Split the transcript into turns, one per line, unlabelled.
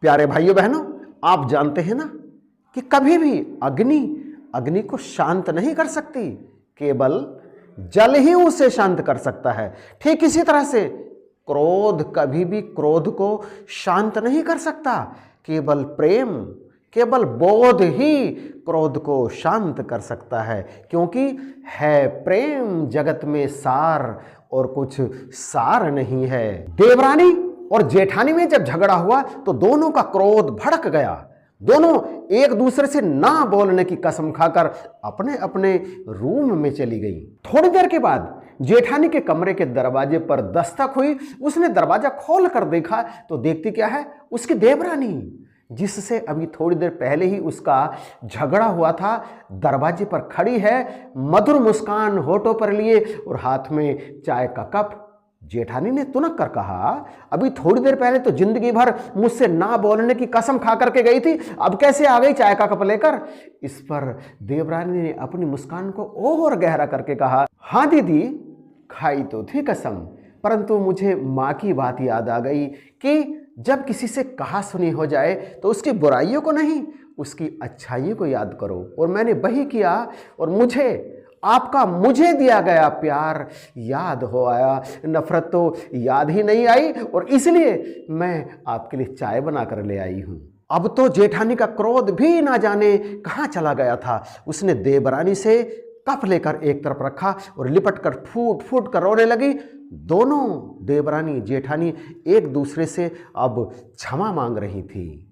प्यारे भाइयों बहनों, आप जानते हैं ना कि कभी भी अग्नि को शांत नहीं कर सकती, केवल जल ही उसे शांत कर सकता है। ठीक इसी तरह से क्रोध कभी भी क्रोध को शांत नहीं कर सकता, केवल प्रेम, केवल बोध ही क्रोध को शांत कर सकता है, क्योंकि है प्रेम जगत में सार और कुछ सार नहीं है। देवरानी और जेठानी में जब झगड़ा हुआ तो दोनों का क्रोध भड़क गया। दोनों एक दूसरे से ना बोलने की कसम खाकर अपने अपने रूम में चली गई। थोड़ी देर के बाद जेठानी के कमरे के दरवाजे पर दस्तक हुई। उसने दरवाजा खोल कर देखा तो देखती क्या है, उसकी देवरानी, जिससे अभी थोड़ी देर पहले ही उसका झगड़ा हुआ था, दरवाजे पर खड़ी है, मधुर मुस्कान होठों पर लिए और हाथ में चाय का कप। जेठानी ने तुनक कर कहा, अभी थोड़ी देर पहले तो जिंदगी भर मुझसे ना बोलने की कसम खा करके गई थी, अब कैसे आ गई चाय का कप लेकर? इस पर देवरानी ने अपनी मुस्कान को और गहरा करके कहा, हाँ दीदी, खाई तो थी कसम, परंतु मुझे माँ की बात याद आ गई कि जब किसी से कहा सुनी हो जाए तो उसकी बुराइयों को नहीं, उसकी अच्छाइयों को याद करो। और मैंने वही किया और मुझे आपका मुझे दिया गया प्यार याद हो आया, नफरत तो याद ही नहीं आई, और इसलिए मैं आपके लिए चाय बना कर ले आई हूं। अब तो जेठानी का क्रोध भी ना जाने कहां चला गया था। उसने देवरानी से कप लेकर एक तरफ रखा और लिपट कर फूट फूट कर रोने लगी। दोनों देवरानी जेठानी एक दूसरे से अब क्षमा मांग रही थी।